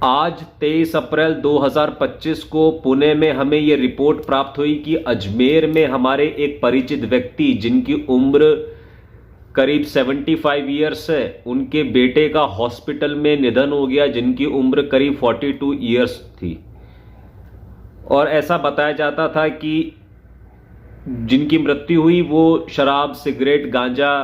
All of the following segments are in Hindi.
आज 23 अप्रैल 2025 को पुणे में हमें यह रिपोर्ट प्राप्त हुई कि अजमेर में हमारे एक परिचित व्यक्ति जिनकी उम्र करीब 75 ईयर्स है, उनके बेटे का हॉस्पिटल में निधन हो गया जिनकी उम्र करीब 42 ईयर्स थी। और ऐसा बताया जाता था कि जिनकी मृत्यु हुई वो शराब, सिगरेट, गांजा,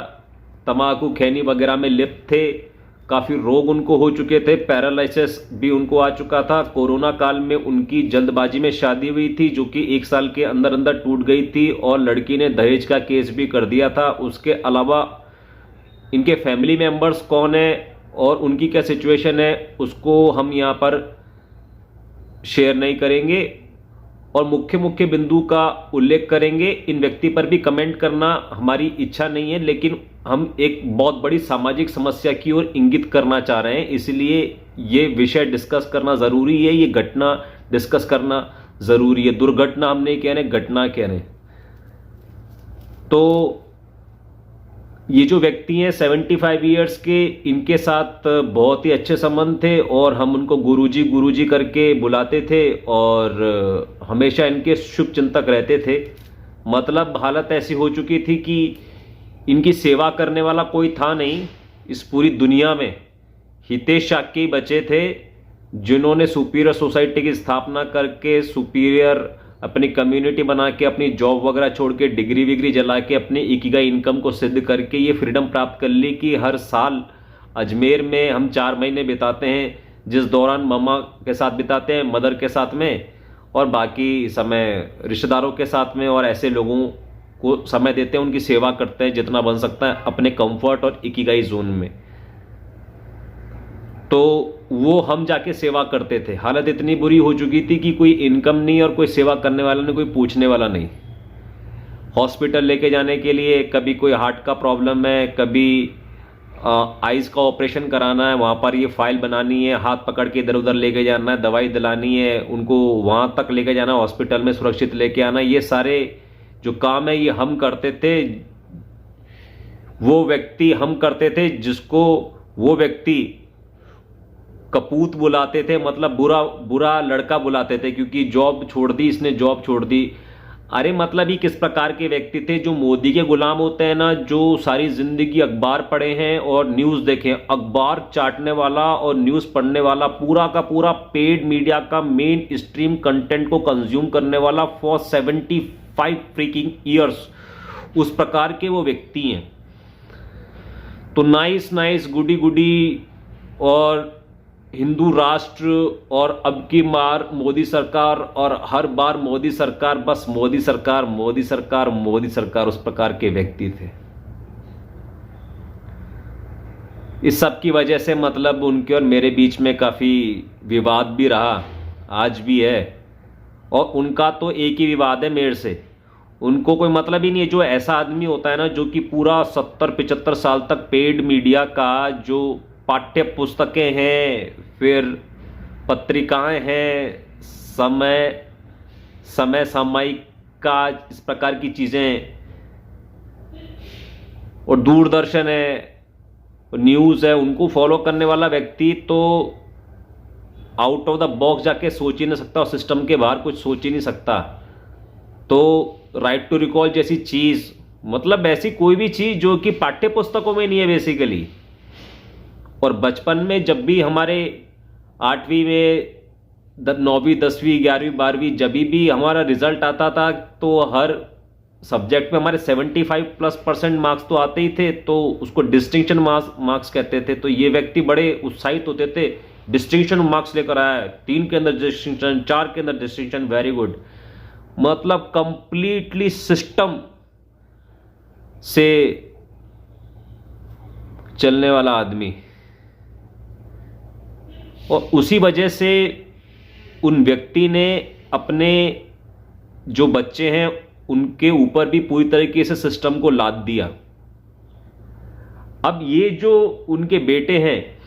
तंबाकू, खैनी वगैरह में लिप्त थे। काफ़ी रोग उनको हो चुके थे, पैरालिसिस भी उनको आ चुका था। कोरोना काल में उनकी जल्दबाजी में शादी हुई थी जो कि 1 साल के अंदर अंदर टूट गई थी और लड़की ने दहेज का केस भी कर दिया था। उसके अलावा इनके फैमिली मेंबर्स कौन है और उनकी क्या सिचुएशन है उसको हम यहाँ पर शेयर नहीं करेंगे और मुख्य मुख्य बिंदु का उल्लेख करेंगे। इन व्यक्ति पर भी कमेंट करना हमारी इच्छा नहीं है, लेकिन हम एक बहुत बड़ी सामाजिक समस्या की ओर इंगित करना चाह रहे हैं, इसलिए ये विषय डिस्कस करना ज़रूरी है, ये घटना डिस्कस करना ज़रूरी है। दुर्घटना हम नहीं कह रहे, घटना कह रहे हैं। तो ये जो व्यक्ति हैं 75 ईयर्स के, इनके साथ बहुत ही अच्छे संबंध थे और हम उनको गुरुजी गुरुजी करके बुलाते थे और हमेशा इनके शुभ चिंतक रहते थे। मतलब हालत ऐसी हो चुकी थी कि इनकी सेवा करने वाला कोई था नहीं इस पूरी दुनिया में। हितेश शाक्य ही बचे थे जिन्होंने सुपीरियर सोसाइटी की स्थापना करके, सुपीरियर अपनी कम्युनिटी बना के, अपनी जॉब वगैरह छोड़ के, डिग्री विग्री जला के, अपनी इकिगाई इनकम को सिद्ध करके ये फ्रीडम प्राप्त कर ली कि हर साल अजमेर में हम 4 महीने बिताते हैं, जिस दौरान मम्मा के साथ बिताते हैं, मदर के साथ में, और बाकी समय रिश्तेदारों के साथ में और ऐसे लोगों को समय देते हैं, उनकी सेवा करते हैं जितना बन सकता है अपने कंफर्ट और इकिगाई जोन में। तो वो हम जाके सेवा करते थे। हालत इतनी बुरी हो चुकी थी कि कोई इनकम नहीं और कोई सेवा करने वाला नहीं, कोई पूछने वाला नहीं। हॉस्पिटल लेके जाने के लिए कभी कोई हार्ट का प्रॉब्लम है, कभी आइज़ का ऑपरेशन कराना है, वहाँ पर ये फाइल बनानी है, हाथ पकड़ के इधर उधर लेके जाना है, दवाई दिलानी है, उनको वहाँ तक लेके जाना, हॉस्पिटल में सुरक्षित लेके आना, ये सारे जो काम है ये हम करते थे। वो व्यक्ति हम करते थे जिसको वो व्यक्ति कपूत बुलाते थे, मतलब बुरा बुरा लड़का बुलाते थे, क्योंकि जॉब छोड़ दी इसने, जॉब छोड़ दी। अरे मतलब ही किस प्रकार के व्यक्ति थे जो मोदी के गुलाम होते हैं ना, जो सारी जिंदगी अखबार पढ़े हैं और न्यूज़ देखें। अखबार चाटने वाला और न्यूज़ पढ़ने वाला, पूरा का पूरा पेड मीडिया का मेन स्ट्रीम कंटेंट को कंज्यूम करने वाला फॉर 75 फ्रीकिंग ईयर्स, उस प्रकार के वो व्यक्ति हैं। तो नाइस गुडी गुडी और हिंदू राष्ट्र और अब की बार मोदी सरकार और हर बार मोदी सरकार, बस मोदी सरकार मोदी सरकार मोदी सरकार, उस प्रकार के व्यक्ति थे। इस सब की वजह से मतलब उनके और मेरे बीच में काफ़ी विवाद भी रहा, आज भी है। और उनका तो एक ही विवाद है मेरे से, उनको कोई मतलब ही नहीं है। जो ऐसा आदमी होता है ना जो कि पूरा 70-75 साल तक पेड मीडिया का, जो पाठ्य पुस्तकें हैं, फिर पत्रिकाएं हैं, समय सामयिक का, इस प्रकार की चीज़ें, और दूरदर्शन है, न्यूज़ है, उनको फॉलो करने वाला व्यक्ति तो आउट ऑफ द बॉक्स जाके सोच ही नहीं सकता और सिस्टम के बाहर कुछ सोच ही नहीं सकता। तो राइट टू रिकॉल जैसी चीज़, मतलब ऐसी कोई भी चीज़ जो कि पाठ्य पुस्तकों में नहीं है बेसिकली। और बचपन में जब भी हमारे 8वीं में, 9वीं, 10वीं, 11वीं, 12वीं, जब भी हमारा रिजल्ट आता था तो हर सब्जेक्ट में हमारे 75+ % मार्क्स तो आते ही थे, तो उसको डिस्टिंक्शन मार्क्स कहते थे। तो ये व्यक्ति बड़े उत्साहित होते थे, डिस्टिंक्शन मार्क्स लेकर आया है, 3 के अंदर डिस्टिंक्शन, 4 के अंदर डिस्टिंक्शन, वेरी गुड। मतलब कंप्लीटली सिस्टम से चलने वाला आदमी। और उसी वजह से उन व्यक्ति ने अपने जो बच्चे हैं उनके ऊपर भी पूरी तरीके से सिस्टम को लाद दिया। अब ये जो उनके बेटे हैं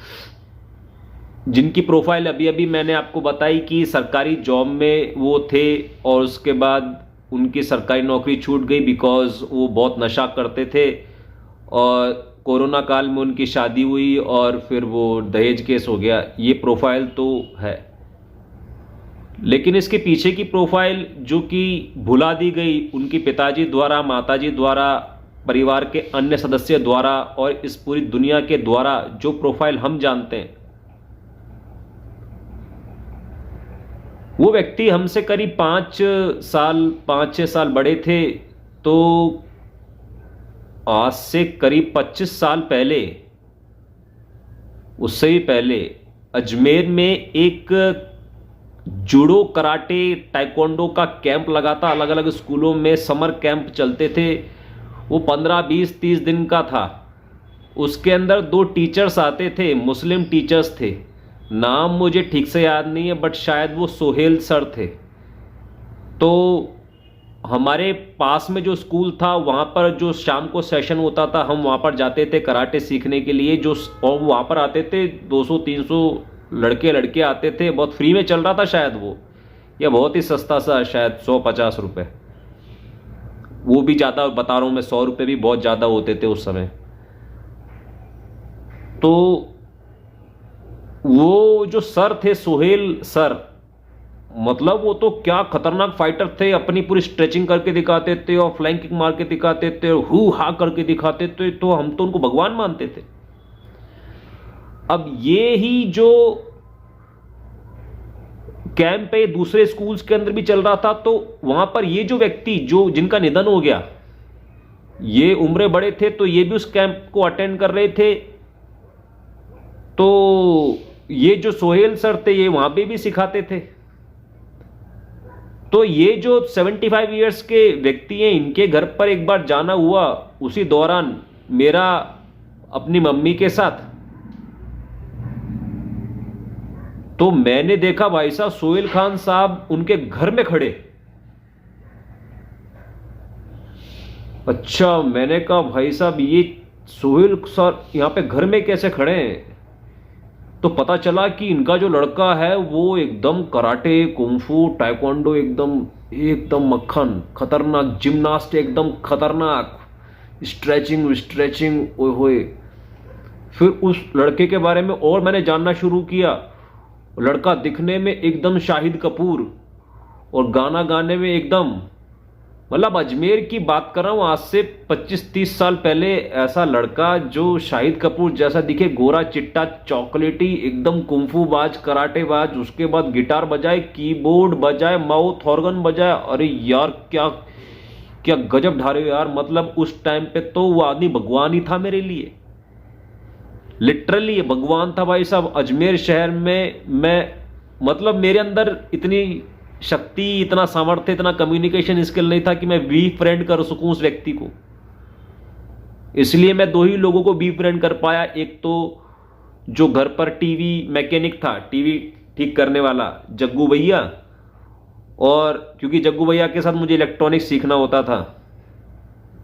जिनकी प्रोफाइल अभी अभी मैंने आपको बताई कि सरकारी जॉब में वो थे और उसके बाद उनकी सरकारी नौकरी छूट गई बिकॉज वो बहुत नशा करते थे और कोरोना काल में उनकी शादी हुई और फिर वो दहेज केस हो गया, ये प्रोफाइल तो है। लेकिन इसके पीछे की प्रोफाइल जो कि भुला दी गई उनके पिताजी द्वारा, माताजी द्वारा, परिवार के अन्य सदस्य द्वारा और इस पूरी दुनिया के द्वारा, जो प्रोफाइल हम जानते हैं, वो व्यक्ति हमसे करीब 5-6 साल बड़े थे। तो आज से करीब 25 साल पहले, उससे भी पहले, अजमेर में एक जूडो, कराटे, ताइक्वांडो का कैंप लगा था। अलग अलग स्कूलों में समर कैंप चलते थे। वो 15, 20, 30 दिन का था। उसके अंदर 2 टीचर्स आते थे, मुस्लिम टीचर्स थे। नाम मुझे ठीक से याद नहीं है, बट शायद वो सोहेल सर थे। तो हमारे पास में जो स्कूल था, वहाँ पर जो शाम को सेशन होता था, हम वहाँ पर जाते थे कराटे सीखने के लिए। और वहाँ पर आते थे 200-300 लड़के आते थे। बहुत फ्री में चल रहा था शायद वो, या बहुत ही सस्ता सा, शायद 100-50 रुपये। वो भी ज़्यादा बता रहा हूँ मैं, 100 रुपये भी बहुत ज़्यादा होते थे उस समय। तो वो जो सर थे, सोहेल सर, मतलब वो तो क्या खतरनाक फाइटर थे। अपनी पूरी स्ट्रेचिंग करके दिखाते थे और फ्लाइंग किक मार के दिखाते थे, हु हा करके दिखाते थे। तो हम तो उनको भगवान मानते थे। अब ये ही जो कैंप है दूसरे स्कूल्स के अंदर भी चल रहा था। तो वहां पर ये जो व्यक्ति जिनका निधन हो गया, ये उम्र बड़े थे, तो ये भी उस कैंप को अटेंड कर रहे थे। तो ये जो सोहेल सर थे, ये वहां पे भी सिखाते थे। तो ये जो 75 इयर्स के व्यक्ति हैं, इनके घर पर एक बार जाना हुआ, उसी दौरान मेरा अपनी मम्मी के साथ। तो मैंने देखा भाई साहब, सोहेल खान साहब उनके घर में खड़े। अच्छा, मैंने कहा भाई साहब ये सोहेल सर यहां पे घर में कैसे खड़े हैं? तो पता चला कि इनका जो लड़का है वो एकदम कराटे, कुंफू, ताइक्वांडो, एकदम मक्खन, खतरनाक जिम्नास्ट, एकदम खतरनाक स्ट्रेचिंग, ओए होए। फिर उस लड़के के बारे में और मैंने जानना शुरू किया। लड़का दिखने में एकदम शाहिद कपूर और गाना गाने में एकदम, मतलब अजमेर की बात कर रहा हूं, आज से 25-30 साल पहले ऐसा लड़का जो शाहिद कपूर जैसा दिखे, गोरा चिट्टा चॉकलेटी, एकदम कुंफू बाज, कराटे बाज, उसके बाद गिटार बजाए, कीबोर्ड बजाए, माउथ ऑर्गन बजाए। अरे यार, क्या क्या गजब ढारे यार। मतलब उस टाइम पे तो वो आदमी भगवान ही था मेरे लिए, लिटरली भगवान था भाई साहब। अजमेर शहर में मैं, मतलब मेरे अंदर इतनी शक्ति, इतना सामर्थ्य, इतना कम्युनिकेशन स्किल नहीं था कि मैं बी फ्रेंड कर सकूं उस व्यक्ति को। इसलिए मैं 2 ही लोगों को बी फ्रेंड कर पाया। एक तो जो घर पर टीवी मैकेनिक था, टीवी ठीक करने वाला, जग्गू भैया। और क्योंकि जग्गू भैया के साथ मुझे इलेक्ट्रॉनिक्स सीखना होता था।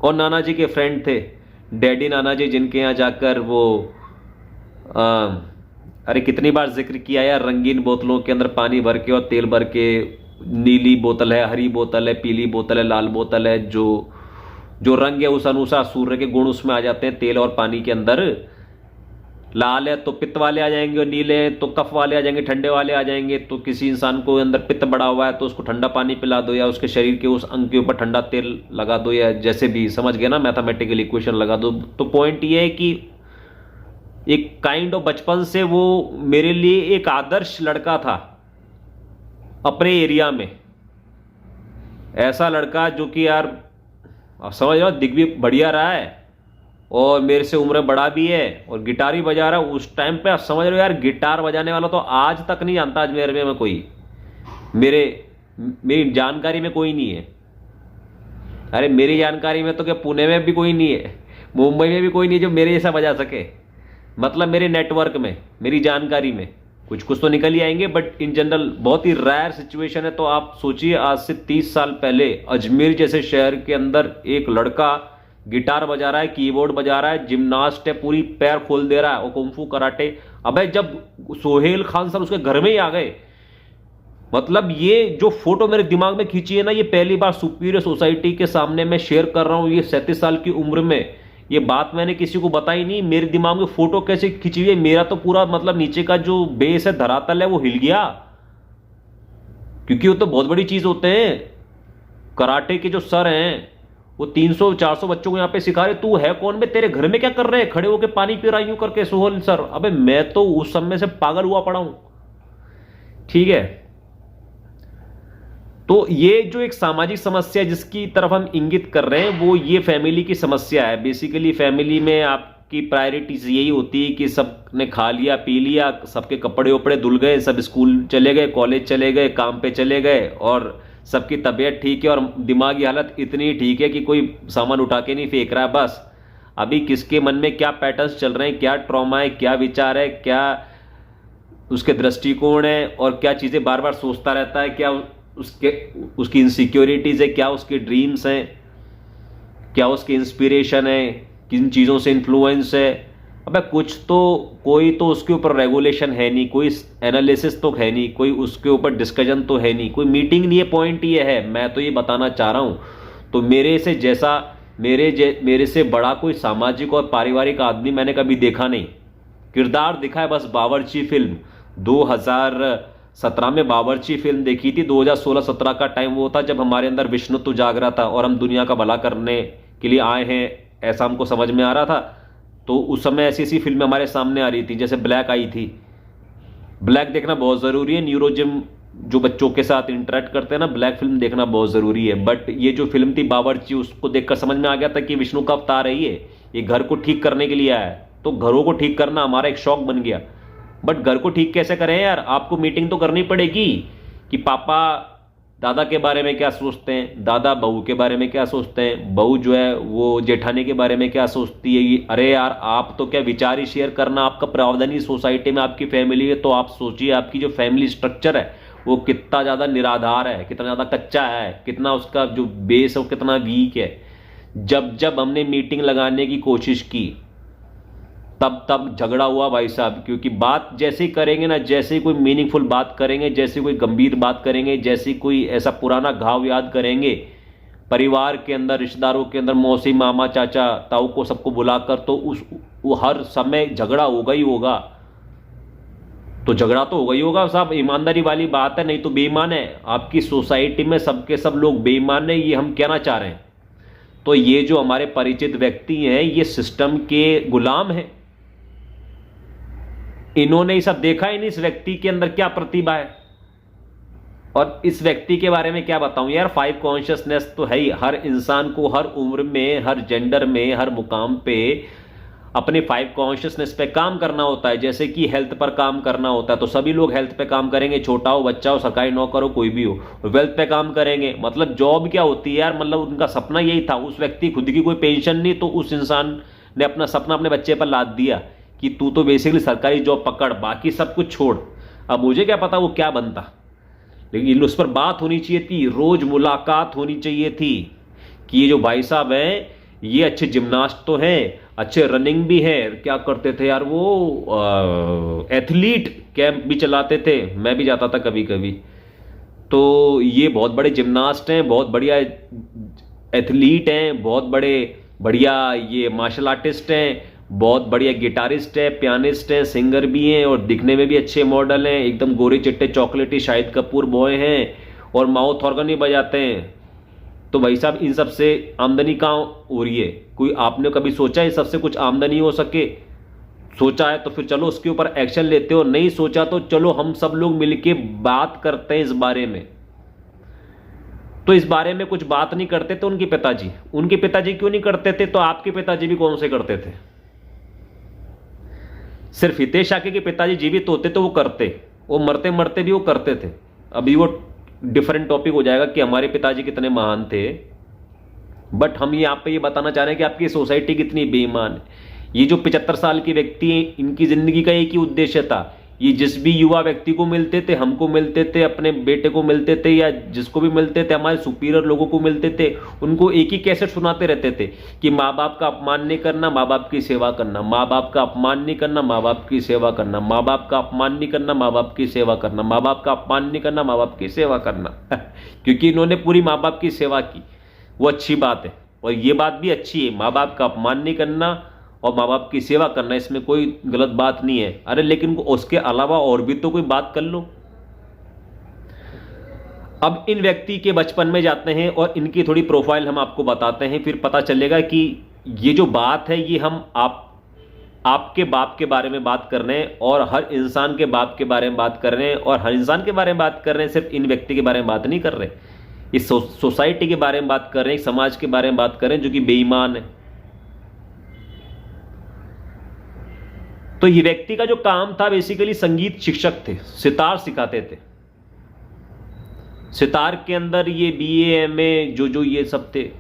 और नाना जी के फ्रेंड थे, डैडी नाना जी, जिनके यहाँ जाकर वो अरे कितनी बार जिक्र किया यार, रंगीन बोतलों के अंदर पानी भर के और तेल भर के, नीली बोतल है, हरी बोतल है, पीली बोतल है, लाल बोतल है, जो रंग है उस अनुसार सूर्य के गुण उसमें आ जाते हैं तेल और पानी के अंदर। लाल है तो पित्त वाले आ जाएंगे, और नीले हैं तो कफ वाले आ जाएंगे, ठंडे वाले आ जाएंगे। तो किसी इंसान को अंदर पित्त बढ़ा हुआ है तो उसको ठंडा पानी पिला दो, या उसके शरीर के उस अंग के ऊपर ठंडा तेल लगा दो, या जैसे भी, समझ गए ना, मैथमेटिकल इक्वेशन लगा दो। तो पॉइंट ये है कि एक काइंड ऑफ बचपन से वो मेरे लिए एक आदर्श लड़का था अपने एरिया में। ऐसा लड़का जो कि यार, आप समझ रहे हो, दिख भी बढ़िया रहा है और मेरे से उम्र बड़ा भी है और गिटार ही बजा रहा है। उस टाइम पे आप समझ रहे हो यार, गिटार बजाने वाला तो आज तक नहीं जानता अजमेर में कोई, मेरी जानकारी में कोई नहीं है। अरे मेरी जानकारी में तो क्या पुणे में भी कोई नहीं है, मुंबई में भी कोई नहीं जो मेरे जैसा बजा सके। मतलब मेरे नेटवर्क में, मेरी जानकारी में कुछ कुछ तो निकल ही आएंगे, बट इन जनरल बहुत ही रेयर सिचुएशन है। तो आप सोचिए, आज से 30 साल पहले अजमेर जैसे शहर के अंदर एक लड़का गिटार बजा रहा है, कीबोर्ड बजा रहा है, जिम्नास्ट है, पूरी पैर खोल दे रहा है, और कुंफू कराटे। अबे जब सोहेल खान सर उसके घर में ही आ गए, मतलब ये जो फोटो मेरे दिमाग में खींची है ना, ये पहली बार सुपीरियर सोसाइटी के सामने मैं शेयर कर रहा हूं। ये 37 साल की उम्र में ये बात मैंने किसी को बताई नहीं, मेरे दिमाग में फोटो कैसे खिंची हुई है, मेरा तो पूरा मतलब नीचे का जो बेस है, धरातल है, वो हिल गया, क्योंकि वो तो बहुत बड़ी चीज होते हैं। कराटे के जो सर हैं वो 300-400 बच्चों को यहां पे सिखा रहे, तू है कौन बे, तेरे घर में क्या कर रहे हैं, खड़े होके पानी पी रहा यूं करके सोहल सर। अबे मैं तो उस समय से पागल हुआ पड़ा हूं, ठीक है। तो ये जो एक सामाजिक समस्या जिसकी तरफ हम इंगित कर रहे हैं, वो ये फैमिली की समस्या है। बेसिकली फैमिली में आपकी प्रायोरिटीज यही होती है कि सबने खा लिया पी लिया, सबके कपड़े उपड़े धुल गए, सब स्कूल चले गए, कॉलेज चले गए, काम पे चले गए, और सबकी तबीयत ठीक है और दिमागी हालत इतनी ठीक है कि कोई सामान उठा के नहीं फेंक रहा है। बस अभी किसके मन में क्या पैटर्न्स चल रहे हैं, क्या ट्रॉमा है, क्या विचार है, क्या उसके दृष्टिकोण है, और क्या चीज़ें बार बार सोचता रहता है, क्या उसकी इनसिक्योरिटीज़ है, क्या उसके ड्रीम्स हैं, क्या उसकी इंस्पिरेशन है, किन चीज़ों से इन्फ्लुएंस है। अबे कुछ तो, कोई तो उसके ऊपर रेगुलेशन है नहीं, कोई एनालिसिस तो है नहीं, कोई उसके ऊपर डिस्कशन तो है नहीं, कोई मीटिंग नहीं है। पॉइंट ये है, मैं तो ये बताना चाह रहा हूँ। तो मेरे से जैसा, मेरे से बड़ा कोई सामाजिक और पारिवारिक आदमी मैंने कभी देखा नहीं। किरदार दिखा है बस बावर्ची फिल्म, 2017 में बावर्ची फिल्म देखी थी। 2016-17 का टाइम वो था जब हमारे अंदर विष्णुत्व जाग रहा था और हम दुनिया का भला करने के लिए आए हैं, ऐसा हमको समझ में आ रहा था। तो उस समय ऐसी ऐसी फिल्में हमारे सामने आ रही थी, जैसे ब्लैक आई थी। ब्लैक देखना बहुत ज़रूरी है, न्यूरोजिम जो बच्चों के साथ इंटरेक्ट करते हैं ना, ब्लैक फिल्म देखना बहुत ज़रूरी है। बट ये जो फिल्म थी बावर्ची, उसको देखकर समझ में आ गया था कि विष्णु का अवतार है ये घर को ठीक करने के लिए आया है। तो घरों को ठीक करना हमारा एक शौक बन गया। बट घर को ठीक कैसे करें यार, आपको मीटिंग तो करनी पड़ेगी कि पापा दादा के बारे में क्या सोचते हैं, दादा बहू के बारे में क्या सोचते हैं, बहू जो है वो जेठानी के बारे में क्या सोचती है। अरे यार, आप तो क्या विचार ही शेयर करना आपका प्रावधान ही सोसाइटी में, आपकी फैमिली है। तो आप सोचिए आपकी जो फैमिली स्ट्रक्चर है वो कितना ज़्यादा निराधार है, कितना ज़्यादा कच्चा है, कितना उसका जो बेस है वो कितना वीक है। जब जब हमने मीटिंग लगाने की कोशिश की तब तब झगड़ा हुआ भाई साहब, क्योंकि बात जैसे ही करेंगे ना, जैसे ही कोई मीनिंगफुल बात करेंगे, जैसे कोई गंभीर बात करेंगे, जैसे कोई ऐसा पुराना घाव याद करेंगे परिवार के अंदर, रिश्तेदारों के अंदर, मौसी मामा चाचा ताऊ को सबको बुलाकर, तो वो हर समय झगड़ा होगा ही होगा। तो झगड़ा तो होगा ही होगा साहब, ईमानदारी वाली बात है, नहीं तो बेईमान है। आपकी सोसाइटी में सबके सब लोग बेईमान है, ये हम कहना चाह रहे हैं। तो ये जो हमारे परिचित व्यक्ति हैं, ये सिस्टम के गुलाम हैं। इन्होंने ये सब देखा ही नहीं, इस व्यक्ति के अंदर क्या प्रतिभा है। और इस व्यक्ति के बारे में क्या बताऊं यार, 5 कॉन्शियसनेस तो है ही। हर इंसान को हर उम्र में, हर जेंडर में, हर मुकाम पे अपने 5 कॉन्शियसनेस पे काम करना होता है। जैसे कि हेल्थ पर काम करना होता है, तो सभी लोग हेल्थ पे काम करेंगे, छोटा हो, बच्चा हो, सरकारी नौकर हो, कोई भी हो। वेल्थ पे काम करेंगे, मतलब जॉब क्या होती है यार, मतलब उनका सपना यही था। उस व्यक्ति खुद की कोई पेंशन नहीं, तो उस इंसान ने अपना सपना अपने बच्चे पर लाद दिया कि तू तो बेसिकली सरकारी जॉब पकड़, बाकी सब कुछ छोड़। अब मुझे क्या पता वो क्या बनता, लेकिन उस पर बात होनी चाहिए थी, रोज मुलाकात होनी चाहिए थी कि ये जो भाई साहब हैं ये अच्छे जिम्नास्ट तो हैं, अच्छे रनिंग भी है। क्या करते थे यार वो, एथलीट कैंप भी चलाते थे, मैं भी जाता था कभी कभी। तो ये बहुत बड़े जिम्नास्ट हैं, बहुत बढ़िया एथलीट हैं, बहुत बड़े बढ़िया ये मार्शल आर्टिस्ट हैं, बहुत बढ़िया गिटारिस्ट है, पियानिस्ट है, सिंगर भी हैं, और दिखने में भी अच्छे मॉडल हैं, एकदम गोरे चिट्टे चॉकलेटी शाहिद कपूर बॉय हैं, और माउथ ऑर्गन भी बजाते हैं। तो भाई साहब इन सब से आमदनी कहाँ हो रही है? कोई आपने कभी सोचा है सबसे कुछ आमदनी हो सके? सोचा है तो फिर चलो उसके ऊपर एक्शन लेते हो, नहीं सोचा तो चलो हम सब लोग मिलके बात करते हैं इस बारे में। तो इस बारे में कुछ बात नहीं करते थे उनके पिताजी क्यों नहीं करते थे? तो आपके पिताजी भी कौन से करते थे? सिर्फ हितेश आके के पिताजी जीवित होते तो वो करते, वो मरते मरते भी वो करते थे। अभी वो डिफरेंट टॉपिक हो जाएगा कि हमारे पिताजी कितने महान थे। बट हम यहाँ पे ये बताना चाह रहे हैं कि आपकी सोसाइटी कितनी बेईमान है। ये जो 75 साल के व्यक्ति हैं, इनकी जिंदगी का एक ही उद्देश्य था, ये जिस भी युवा व्यक्ति को मिलते थे, हमको मिलते थे, अपने बेटे को मिलते थे, या जिसको भी मिलते थे, हमारे सुपीरियर लोगों को मिलते थे, उनको एक ही कैसेट सुनाते रहते थे कि माँ बाप का अपमान नहीं करना, माँ बाप की सेवा करना, माँ बाप का अपमान नहीं करना, माँ बाप की सेवा करना, माँ बाप का अपमान नहीं करना, माँ बाप की सेवा करना, माँ बाप का अपमान नहीं करना, माँ बाप की सेवा करना। क्योंकि इन्होंने पूरी माँ बाप की सेवा की, वो अच्छी बात है, और ये बात भी अच्छी है, माँ बाप का अपमान नहीं करना और माँ बाप की सेवा करना, इसमें कोई गलत बात नहीं है। अरे लेकिन उसके अलावा और भी तो कोई बात कर लो। अब इन व्यक्ति के बचपन में जाते हैं और इनकी थोड़ी प्रोफाइल हम आपको बताते हैं, फिर पता चलेगा कि ये जो बात है ये हम आपके बाप के बारे में बात कर रहे हैं और हर इंसान के बाप के बारे में बात कर रहे हैं, और हर इंसान के बारे में बात कर रहे हैं, सिर्फ इन व्यक्ति के बारे में बात नहीं कर रहे, इस सोसाइटी के बारे में बात कर रहे हैं, समाज के बारे में बात कर रहे हैं जो कि बेईमान है। तो ये व्यक्ति का जो काम था बेसिकली संगीत शिक्षक थे, सितार सिखाते थे। सितार के अंदर ये बीए एमए जो ये सब थे,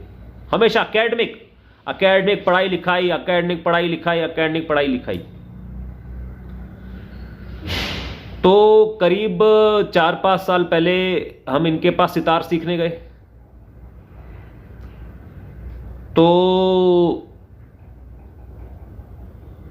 हमेशा एकेडमिक पढ़ाई लिखाई, एकेडमिक पढ़ाई लिखाई, एकेडमिक पढ़ाई लिखाई। तो करीब 4-5 साल पहले हम इनके पास सितार सीखने गए। तो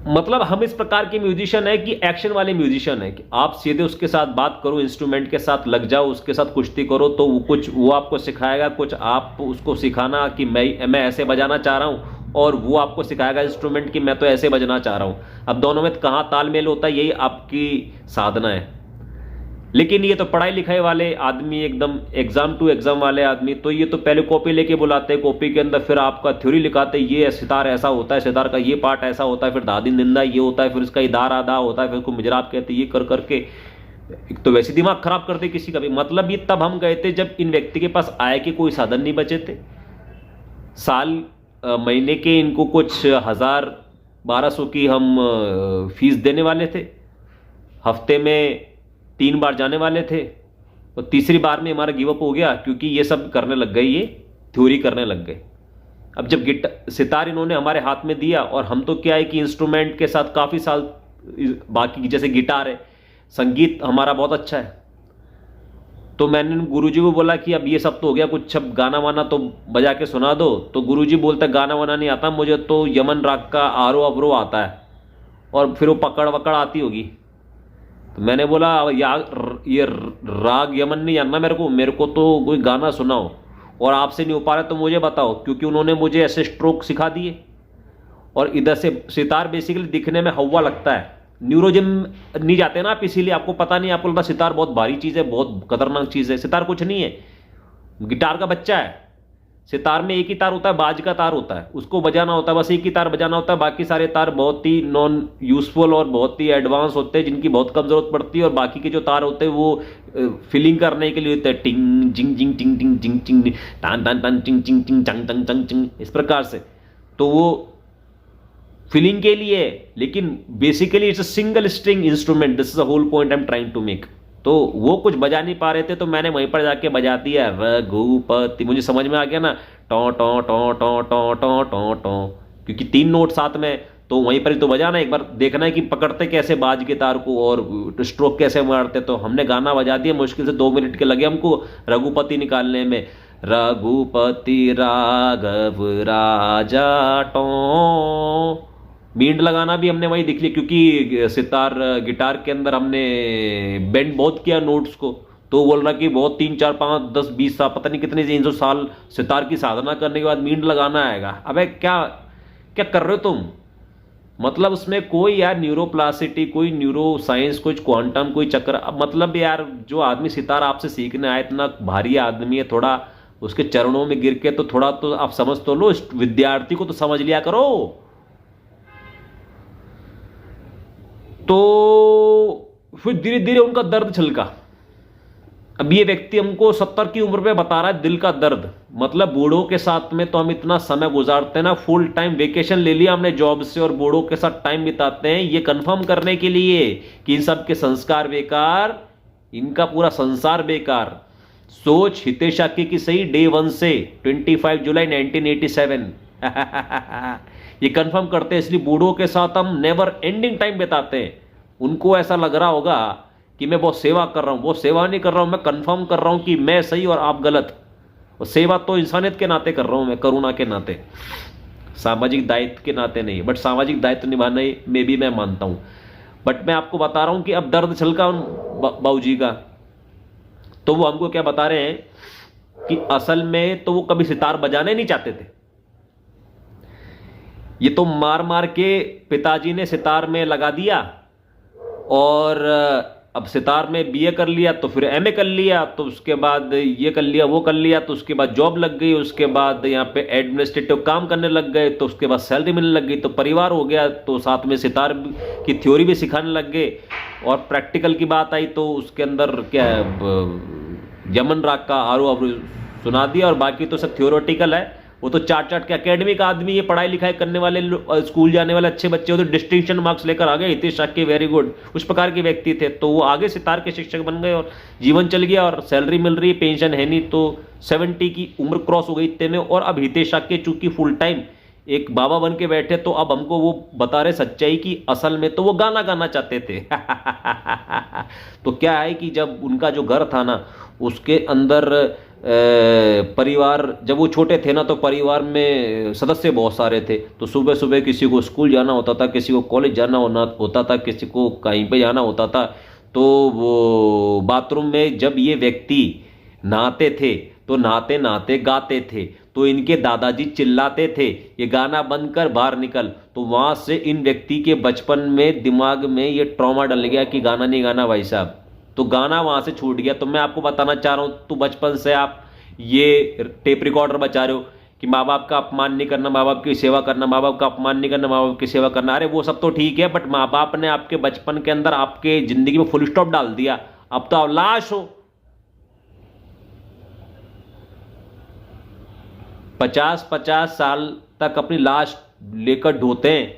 मतलब हम इस प्रकार के म्यूजिशियन है कि एक्शन वाले म्यूजिशियन है कि आप सीधे उसके साथ बात करो, इंस्ट्रूमेंट के साथ लग जाओ, उसके साथ कुश्ती करो, तो वो आपको सिखाएगा, कुछ आप उसको सिखाना कि मैं ऐसे बजाना चाह रहा हूं, और वो आपको सिखाएगा इंस्ट्रूमेंट कि मैं तो ऐसे बजना चाह रहा हूं। अब दोनों में कहां तालमेल होता है, यही आपकी साधना है। लेकिन ये तो पढ़ाई लिखाई वाले आदमी, एकदम एग्जाम टू एग्जाम वाले आदमी, तो ये तो पहले कॉपी लेके बुलाते हैं, कॉपी के अंदर फिर आपका थ्योरी लिखाते हैं, ये सितार ऐसा होता है, सितार का ये पार्ट ऐसा होता है, फिर दादी निंदा ये होता है, फिर इसका इदार आधा होता है, फिर उसको मिजराब कहते हैं, ये कर करके एक तो वैसे दिमाग खराब करते किसी का भी। मतलब ये तब हम गए थे जब इन व्यक्ति के पास आय के कोई साधन नहीं बचे थे। साल महीने के इनको कुछ 1000-1200 की हम फीस देने वाले थे, हफ्ते में 3 बार जाने वाले थे, और तीसरी बार में हमारा गिव अप हो गया क्योंकि ये सब करने लग गए, ये थ्योरी करने लग गए। अब जब सितार इन्होंने हमारे हाथ में दिया, और हम तो क्या है कि इंस्ट्रूमेंट के साथ काफ़ी साल, बाकी जैसे गिटार है, संगीत हमारा बहुत अच्छा है, तो मैंने गुरुजी को बोला कि अब ये सब तो हो गया, कुछ अब गाना वाना तो बजा के सुना दो। तो गुरुजी बोलते गाना वाना नहीं आता मुझे, तो यमन राग का आरो अवरो आता है, और फिर वो पकड़ वकड़ आती होगी। तो मैंने बोला ये राग यमन नहीं जानना मेरे को तो कोई गाना सुनाओ, और आपसे नहीं हो पा रहा तो मुझे बताओ, क्योंकि उन्होंने मुझे ऐसे स्ट्रोक सिखा दिए। और इधर से सितार बेसिकली दिखने में हवा लगता है, न्यूरोजिम नहीं जाते ना आप, इसीलिए आपको पता नहीं, आपको लगता सितार बहुत भारी चीज़ है, बहुत खतरनाक चीज़ है। सितार कुछ नहीं है, गिटार का बच्चा है। सितार में एक ही तार होता है, बाज का तार होता है, उसको बजाना होता है, बस एक ही तार बजाना होता है। बाकी सारे तार बहुत ही नॉन यूजफुल और बहुत ही एडवांस होते हैं, जिनकी बहुत कम जरूरत पड़ती है। और बाकी के जो तार होते हैं वो फीलिंग करने के लिए होते हैं, टिंग जिंग जिंग टिंग टिंग जिंग चिंग टान टान टान चिंग चिंग चिंग चंग चंग चंग चिंग, इस प्रकार से। तो वो फीलिंग के लिए, लेकिन basically it's a single string instrument, this is the whole point I am trying to make. तो वो कुछ बजा नहीं पा रहे थे, तो मैंने वहीं पर जाके बजा दिया रघुपति, मुझे समझ में आ गया ना, टो टो टो टो टो टो टो टो, क्योंकि 3 नोट साथ में, तो वहीं पर ही तो बजाना, एक बार देखना है कि पकड़ते कैसे बाज के तार को और स्ट्रोक कैसे मारते। तो हमने गाना बजा दिया, मुश्किल से 2 मिनट के लगे हमको रघुपति निकालने में। रघुपति राघव राजा टो, बीट लगाना भी हमने वही दिख लिया, क्योंकि सितार गिटार के अंदर हमने बेंड बहुत किया नोट्स को। तो बोल रहा कि बहुत 3, 4, 5, 10, 20 साल, पता नहीं कितने 300 साल सितार की साधना करने के बाद मींड लगाना आएगा। अबे क्या क्या कर रहे हो तुम? मतलब उसमें कोई यार न्यूरोप्लासिटी, कोई न्यूरो साइंस, कोई क्वांटम, कोई चक्र। अब मतलब यार जो आदमी सितार आपसे सीखने आया, इतना भारी आदमी है, थोड़ा उसके चरणों में गिर के तो थोड़ा तो आप समझ तो लो, विद्यार्थी को तो समझ लिया करो। तो फिर धीरे धीरे उनका दर्द छलका। अब ये व्यक्ति हमको 70 की उम्र में बता रहा है दिल का दर्द। मतलब बूढ़ों के साथ में तो हम इतना समय गुजारते हैं ना, फुल टाइम वेकेशन ले लिया हमने जॉब से और बूढ़ों के साथ टाइम बिताते हैं, ये कंफर्म करने के लिए कि इन सब के संस्कार बेकार, इनका पूरा संसार बेकार। सोच हितेशाकी की सही, डे 1 से 25 जुलाई 1987 ये कंफर्म करते हैं। इसलिए बूढ़ों के साथ हम नेवर एंडिंग टाइम बिताते हैं। उनको ऐसा लग रहा होगा कि मैं बहुत सेवा कर रहा हूं, वो सेवा नहीं कर रहा हूं, मैं कंफर्म कर रहा हूं कि मैं सही और आप गलत। और सेवा तो इंसानियत के नाते कर रहा हूं मैं, करुणा के नाते, सामाजिक दायित्व के नाते नहीं। बट सामाजिक दायित्व निभाने में भी मैं मानता हूं। बट मैं आपको बता रहा हूं कि अब दर्द छलका उन बाबूजी का। तो वो हमको क्या बता रहे हैं कि असल में तो वो कभी सितार बजाने नहीं चाहते थे, ये तो मार मार के पिताजी ने सितार में लगा दिया, और अब सितार में बीए कर लिया तो फिर एमए कर लिया, तो उसके बाद ये कर लिया वो कर लिया, तो उसके बाद जॉब लग गई, उसके बाद यहाँ पे एडमिनिस्ट्रेटिव काम करने लग गए, तो उसके बाद सैलरी मिलने लग गई, तो परिवार हो गया, तो साथ में सितार की थ्योरी भी सिखाने लग गए। और प्रैक्टिकल की बात आई तो उसके अंदर क्या है, यमन राग का आरोह सुना दिया, और बाकी तो सब थ्योरेटिकल है। वो तो चाट चाट के एकेडमिक आदमी, ये पढ़ाई लिखाई करने वाले, स्कूल जाने वाले अच्छे बच्चे हो तो डिस्टिंक्शन मार्क्स लेकर आ गए, हितेश शाक्य वेरी गुड, उस प्रकार के व्यक्ति थे, तो वो आगे सितार के शिक्षक बन गए और जीवन चल गया, और सैलरी मिल रही है, पेंशन है नहीं, तो 70 की उम्र क्रॉस हो गई इतने में। और अब हितेश शाक्य चूंकि फुल टाइम एक बाबा बन के बैठे, तो अब हमको वो बता रहे सच्चाई की असल में तो वो गाना गाना चाहते थे। तो क्या है कि जब उनका जो घर था ना, उसके अंदर परिवार, जब वो छोटे थे ना तो परिवार में सदस्य बहुत सारे थे, तो सुबह सुबह किसी को स्कूल जाना होता था, किसी को कॉलेज जाना होता था, किसी को कहीं पे जाना होता था, तो वो बाथरूम में जब ये व्यक्ति नहाते थे तो नहाते नहाते गाते थे, तो इनके दादाजी चिल्लाते थे ये गाना बंद कर बाहर निकल, तो वहां से इन व्यक्ति के बचपन में दिमाग में ये ट्रॉमा डल गया कि गाना नहीं गाना भाई साहब, तो गाना वहां से छूट गया। तो मैं आपको बताना चाह रहा हूं, तो बचपन से आप ये टेप रिकॉर्डर बचा रहे हो कि माँ बाप का अपमान नहीं करना, माँ बाप की सेवा करना, माँ बाप का अपमान नहीं करना, माँ बाप की सेवा करना, अरे वो सब तो ठीक है, बट माँ बाप ने आपके बचपन के अंदर आपके जिंदगी में फुल स्टॉप डाल दिया, अब तो आप लाश हो। 50-50 साल तक अपनी लाश लेकर ढोते हैं,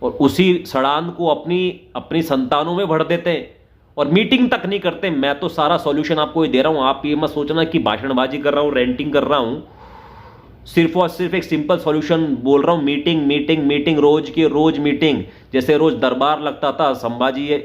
और उसी सड़ान को अपनी संतानों में भर देते हैं, और मीटिंग तक नहीं करते। मैं तो सारा सॉल्यूशन आपको ही दे रहा हूं, आप ये मत सोचना कि भाषणबाजी कर रहा हूं, रेंटिंग कर रहा हूं, सिर्फ और सिर्फ एक सिंपल सॉल्यूशन बोल रहा हूं। मीटिंग मीटिंग मीटिंग, रोज की रोज मीटिंग। जैसे रोज दरबार लगता था संभाजी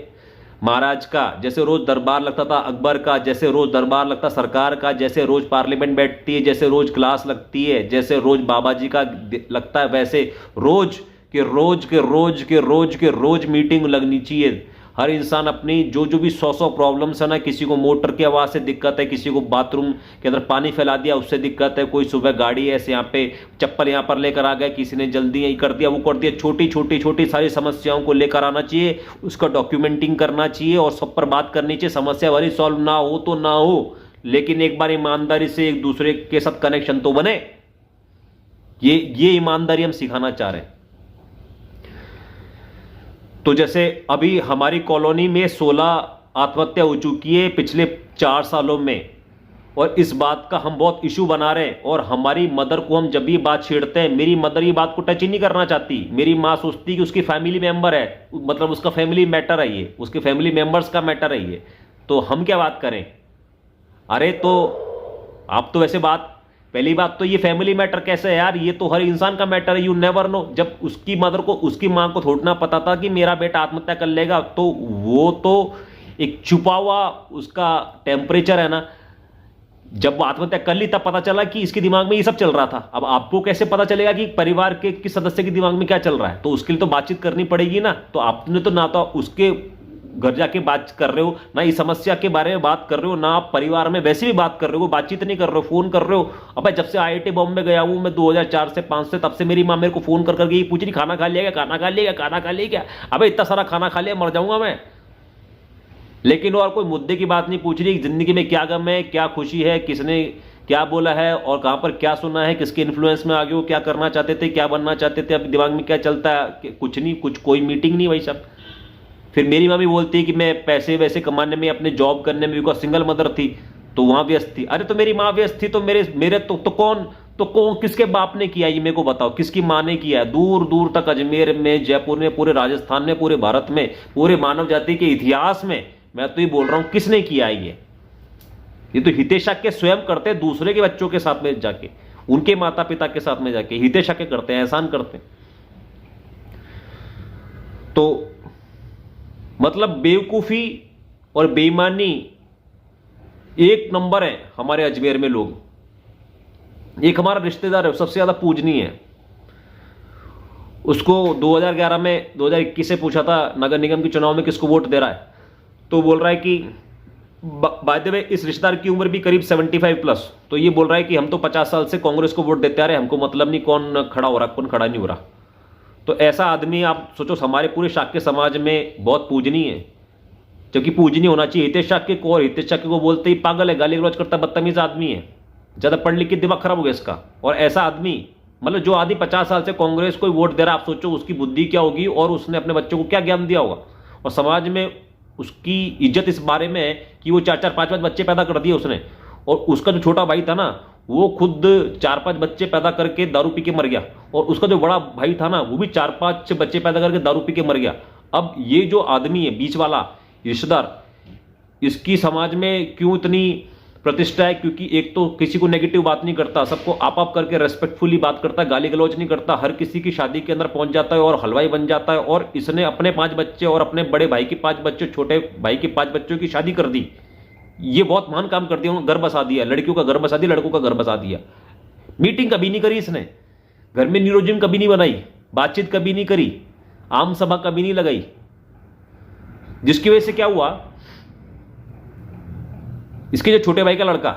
महाराज का, जैसे रोज दरबार लगता था अकबर का, जैसे रोज दरबार लगता सरकार का, जैसे रोज पार्लियामेंट बैठती है, जैसे रोज क्लास लगती है, जैसे रोज बाबा जी का लगता है, वैसे रोज के रोज के रोज के रोज के रोज मीटिंग लगनी चाहिए। हर इंसान अपनी जो भी 100 प्रॉब्लम्स है ना, किसी को मोटर की आवाज़ से दिक्कत है, किसी को बाथरूम के अंदर पानी फैला दिया उससे दिक्कत है, कोई सुबह गाड़ी ऐसे यहाँ पे चप्पल यहाँ पर लेकर आ गया, किसी ने जल्दी यही कर दिया वो कर दिया, छोटी छोटी छोटी सारी समस्याओं को लेकर आना चाहिए, उसका डॉक्यूमेंटिंग करना चाहिए और सब पर बात करनी चाहिए। समस्या भरी सॉल्व ना हो तो ना हो, लेकिन एक बार ईमानदारी से एक दूसरे के साथ कनेक्शन तो बने। ये ईमानदारी हम सिखाना चाह रहे हैं। तो जैसे अभी हमारी कॉलोनी में 16 आत्महत्या हो चुकी है पिछले 4 सालों में, और इस बात का हम बहुत इशू बना रहे हैं, और हमारी मदर को हम जब भी बात छेड़ते हैं, मेरी मदर ये बात को टच ही नहीं करना चाहती। मेरी माँ सोचती कि उसकी फैमिली मेंबर है, मतलब उसका फैमिली मैटर है ये, उसके फैमिली मेंबर्स का मैटर है ये, तो हम क्या बात करें। अरे तो आप तो वैसे बात, पहली बात तो ये फैमिली मैटर कैसे है यार, ये तो हर इंसान का मैटर है, यू नेवर नो। जब उसकी मदर को, उसकी मां को थोड़ा ना पता था कि मेरा बेटा आत्महत्या कर लेगा, तो वो तो एक छुपा हुआ उसका टेम्परेचर है ना। जब वो आत्महत्या कर ली तब पता चला कि इसके दिमाग में ये सब चल रहा था। अब आपको कैसे पता चलेगा कि परिवार के किस सदस्य के दिमाग में क्या चल रहा है, तो उसके लिए तो बातचीत करनी पड़ेगी ना। तो आपने तो ना तो उसके घर जाके बात कर रहे हो, ना इस समस्या के बारे में बात कर रहे हो, ना आप परिवार में वैसे भी बात कर रहे हो, बातचीत नहीं कर रहे हो, फोन कर रहे हो। अब जब से IIT बॉम्बे गया हूं मैं 2004 से 5 से, तब से मेरी माँ मेरे को फोन कर करके ये पूछ रही खाना खा लिया क्या, खाना खा लिया क्या, खाना खा लिया क्या। अबे इतना सारा खाना खा लिया मर जाऊंगा मैं, लेकिन और कोई मुद्दे की बात नहीं पूछ रही। जिंदगी में क्या गम है, क्या खुशी है, किसने क्या बोला है और कहां पर क्या सुना है, किसके इन्फ्लुएंस में आ गए हो, क्या करना चाहते थे, क्या बनना चाहते थे, अब दिमाग में क्या चलता है, कुछ नहीं, कुछ कोई मीटिंग नहीं भाई साहब। फिर मेरी मम्मी बोलती है कि मैं पैसे वैसे कमाने में, अपने जॉब करने में, बिकॉज सिंगल मदर थी तो वहां व्यस्त थी। अरे तो मेरी माँ व्यस्त थी तो मेरे तो कौन किसके बाप ने किया ये मेरे को बताओ, किसकी माँ ने किया। दूर दूर तक अजमेर में, जयपुर में, पूरे राजस्थान में, पूरे भारत में, पूरे मानव जाति के इतिहास में मैं तो ये बोल रहा हूं किसने किया ये तो हितेश शाक्य स्वयं करते हैं, दूसरे के बच्चों के साथ में जाके, उनके माता पिता के साथ में जाके हितेश शाक्य करते हैं, एहसान करते हैं। तो मतलब बेवकूफी और बेईमानी एक नंबर है हमारे अजमेर में लोग। एक हमारा रिश्तेदार है, सबसे ज्यादा पूजनीय है, उसको 2011 में 2021 से पूछा था नगर निगम के चुनाव में किसको वोट दे रहा है, तो बोल रहा है कि बाय द वे इस रिश्तेदार की उम्र भी करीब 75 प्लस, तो ये बोल रहा है कि हम तो 50 साल से कांग्रेस को वोट देते आ रहे, हमको मतलब नहीं कौन खड़ा हो रहा कौन खड़ा नहीं हो रहा। तो ऐसा आदमी आप सोचो हमारे पूरे शाक्य समाज में बहुत पूजनीय है, क्योंकि पूजनीय होना चाहिए। हितेश शाक्य को, और हितेश शाक्य को बोलते ही पागल है, गाली गलौज करता, बदतमीज आदमी है, ज्यादा पढ़ लिख के दिमाग खराब हो गया इसका। और ऐसा आदमी मतलब जो आदमी 50 साल से कांग्रेस को वोट दे रहा, आप सोचो उसकी बुद्धि क्या होगी और उसने अपने बच्चों को क्या ज्ञान दिया होगा। और समाज में उसकी इज्जत इस बारे में है कि वो 4-4 5-5 बच्चे पैदा कर दिए उसने, और उसका जो छोटा भाई था ना वो खुद 4-5 बच्चे पैदा करके दारू पी के मर गया, और उसका जो बड़ा भाई था ना वो भी 4-5 बच्चे पैदा करके दारू पी के मर गया। अब ये जो आदमी है बीच वाला रिश्तेदार, इसकी समाज में क्यों इतनी प्रतिष्ठा है? क्योंकि एक तो किसी को नेगेटिव बात नहीं करता, सबको आप करके रेस्पेक्टफुली बात करता है, गाली गलौज नहीं करता, हर किसी की शादी के अंदर पहुंच जाता है और हलवाई बन जाता है। और इसने अपने 5 बच्चे और अपने बड़े भाई के 5 बच्चे, छोटे भाई के 5 बच्चों की शादी कर दी। ये बहुत महान काम कर दिया, घर बसा दिया, लड़कियों का घर बसा दिया, लड़कों का घर बसा दिया। मीटिंग कभी नहीं करी इसने, घर में न्यूरोजिम कभी नहीं बनाई, बातचीत कभी नहीं करी, आम सभा कभी नहीं लगाई, जिसकी वजह से क्या हुआ, इसके जो छोटे भाई का लड़का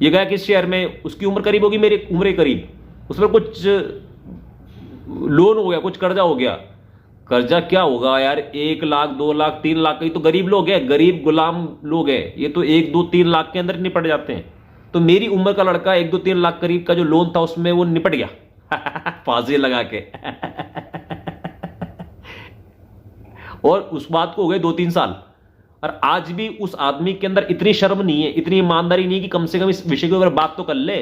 ये गया किस शहर में, उसकी उम्र करीब होगी मेरी उम्र करीब, उसमें कुछ लोन हो गया, कुछ कर्जा हो गया। कर्जा क्या होगा यार, 1 लाख 2 लाख 3 लाख, ये तो गरीब लोग हैं, गरीब गुलाम लोग हैं, ये तो 1 2 3 लाख के अंदर निपट जाते हैं। तो मेरी उम्र का लड़का 1 2 3 लाख करीब का जो लोन था उसमें वो निपट गया फांसी लगा के और उस बात को हो गए 2-3 साल। और आज भी उस आदमी के अंदर इतनी शर्म नहीं है, इतनी ईमानदारी नहीं है कि कम से कम इस विषय के ऊपर बात तो कर ले।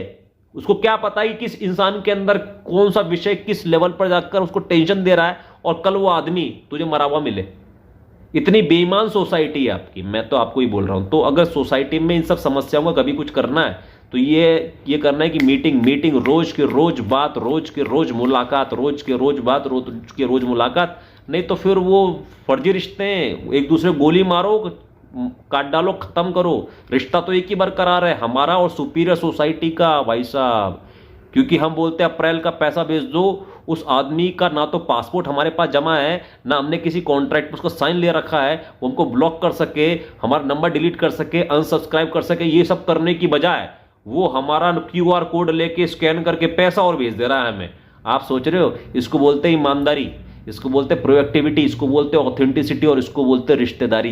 उसको क्या पता है कि किस इंसान के अंदर कौन सा विषय किस लेवल पर जाकर उसको टेंशन दे रहा है, और कल वो आदमी तुझे मरा हुआ मिले। इतनी बेईमान सोसाइटी है आपकी, मैं तो आपको ही बोल रहा हूं। तो अगर सोसाइटी में इन सब समस्याओं का कभी कुछ करना है तो ये करना है कि मीटिंग, रोज के रोज बात, रोज के रोज मुलाकात, रोज के रोज बात, रोज के रोज मुलाकात। नहीं तो फिर वो फर्जी रिश्ते हैं, एक दूसरे गोली मारो, काट डालो, खत्म करो। रिश्ता तो एक ही बरकरार है, हमारा और सुपीरियर सोसाइटी का भाई साहब। क्योंकि हम बोलते हैं अप्रैल का पैसा भेज दो, उस आदमी का ना तो पासपोर्ट हमारे पास जमा है, ना हमने किसी कॉन्ट्रैक्ट पर उसका साइन ले रखा है, वो हमको ब्लॉक कर सके, हमारा नंबर डिलीट कर सके, अनसब्सक्राइब कर सके। ये सब करने की बजाय वो हमारा QR कोड लेके स्कैन करके पैसा और भेज दे रहा है हमें। आप सोच रहे हो, इसको बोलते हैं ईमानदारी, इसको बोलते हैं प्रोएक्टिविटी, इसको बोलते हैं ऑथेंटिसिटी, और इसको बोलते हैं रिश्तेदारी।